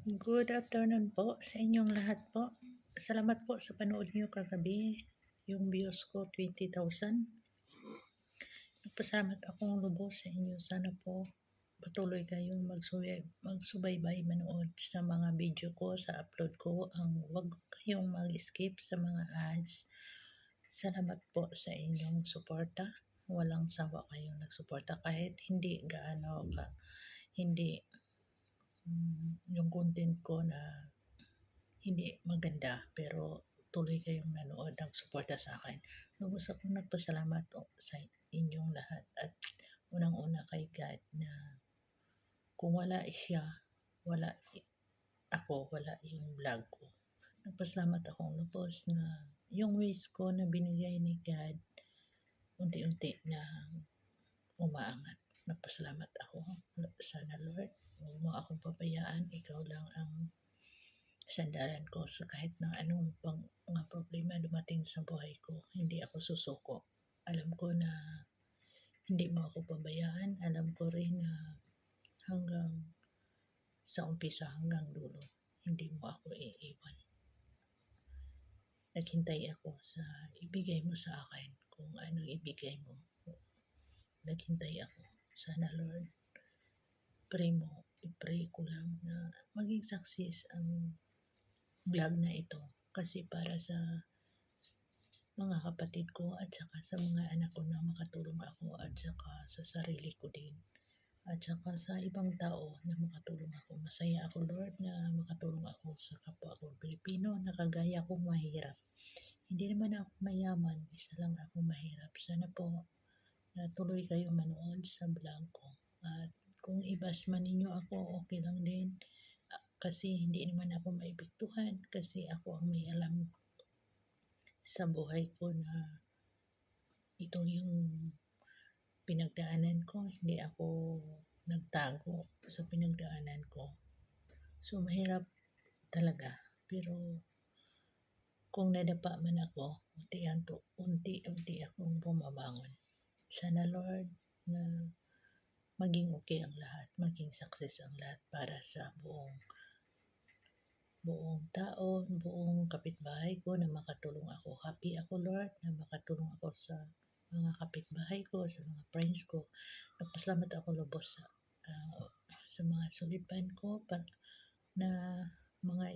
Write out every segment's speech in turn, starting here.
Good afternoon po sa inyong lahat po. Salamat po sa panood niyo kagabi. Yung views ko 20,000. Nagpasalamat akong lubos sa inyo. Sana po patuloy kayong magsubaybay manood sa mga video ko, sa upload ko. Wag kayong mag-skip sa mga ads. Salamat po sa inyong suporta. Walang sawa kayong nagsuporta kahit hindi gaano ka, hindi yung content ko na hindi maganda, pero tuloy kayong nanood ng suporta sa akin. Lubos akong nagpasalamat sa inyong lahat at unang-una kay God na kung wala siya, wala ako, wala yung vlog ko. Nagpasalamat akong lubos na yung ways ko na binigay ni God unti-unti na umaangat. Nagpasalamat ako. Sana Lord, huwag mo akong pabayaan. Ikaw lang ang sandalan ko sa kahit na anong mga problema dumating sa buhay ko. Hindi ako susuko. Alam ko na hindi mo ako pabayaan. Alam ko rin na hanggang sa umpisa hanggang dulo, hindi mo ako iiwan. Naghintay ako sa ibigay mo sa akin kung anong ibigay mo. Naghintay ako. Sana Lord, i-pray ko lang na maging success ang vlog na ito kasi para sa mga kapatid ko at saka sa mga anak ko na makatulong ako at saka sa sarili ko din at saka sa ibang tao na makatulong ako. Masaya ako Lord na makatulong ako sa kapwa ko Pilipino na kagaya kong mahirap. Hindi naman ako mayaman, isa lang ako mahirap. Sana po na tuloy kayo manood sa vlog ko at kung ibasman ninyo ako, okay lang din. Kasi hindi naman ako maibigtuhan kasi ako ang may alam sa buhay ko na ito yung pinagdaanan ko. Hindi ako nagtago sa pinagdaanan ko. So mahirap talaga. Pero kung nadapa man ako, unti-unti akong bumabangon. Sana Lord na maging okay ang lahat, maging success ang lahat para sa buong tao, buong kapitbahay ko na makatulong ako. Happy ako Lord na makatulong ako sa mga kapitbahay ko, sa mga friends ko. Nagpasalamat ako lubos sa mga sulipan ko na mga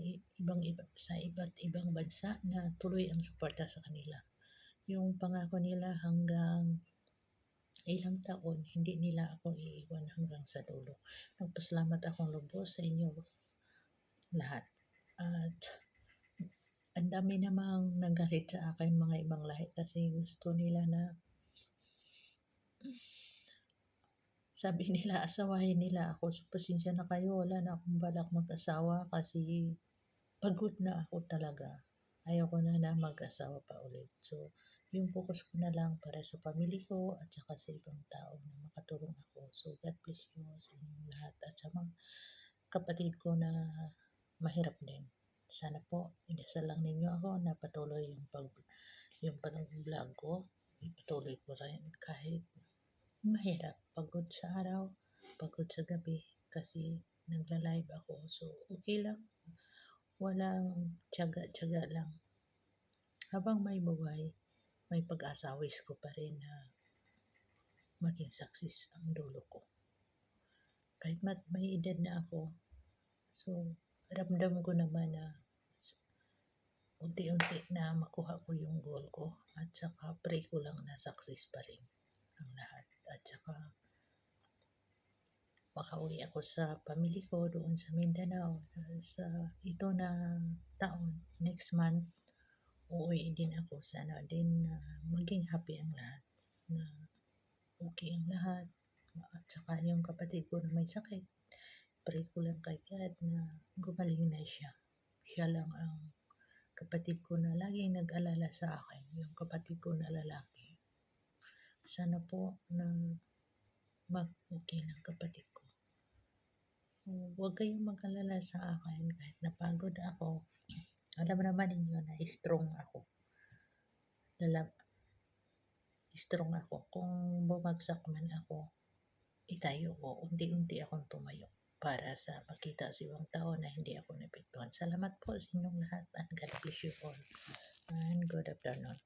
sa iba't ibang bansa na tuloy ang suporta sa kanila. Yung pangako nila hanggang ilang taon, hindi nila ako iiwan hanggang sa dulo. Nagpasalamat akong lubos sa inyo lahat. At ang dami namang nagalit sa akin mga ibang lahi kasi gusto nila na sabi nila asawahin nila ako. So, pasensya na kayo, wala na akong balak mag-asawa kasi pagod na ako talaga. Ayaw ko na mag-asawa pa ulit. So, yung focus ko na lang para sa family ko at saka sa ibang tao na makatulong ako. So, God bless you sa inyong lahat at sa mga kapatid ko na mahirap din. Sana po, idasal lang ninyo ako na patuloy yung pag-vlog ko. Ipatuloy ko rin kahit mahirap. Pagod sa araw, pagod sa gabi kasi nagla-live ako. So, okay lang. Walang tiyaga-tiyaga lang. Habang may buhay, may pag-asa. Wish ko pa rin na maging success ang dulo ko. Kahit may edad na ako, so ramdam ko naman na unti-unti na makuha ko yung goal ko at saka pray ko lang na success pa rin ang lahat at saka makauwi ako sa family ko doon sa Mindanao sa ito na taon, next month uuwi din ako. Sana din maging happy ang lahat na okay ang lahat at saka yung kapatid ko na may sakit, pray ko lang kay God na gumaling na siya. Siya lang ang kapatid ko na laging nag-alala sa akin, yung kapatid ko na lalaki. Sana po na mag-okay ng kapatid ko. Huwag kayong mag-alala sa akin kahit napagod ako. Alam naman ninyo na strong ako. Strong ako. Kung bumagsak man ako, itayo ko. Unti-unti akong tumayo. para sa makita sa ibang tao na hindi ako naapektuhan. Salamat po sa inyong lahat and God bless you all and good afternoon.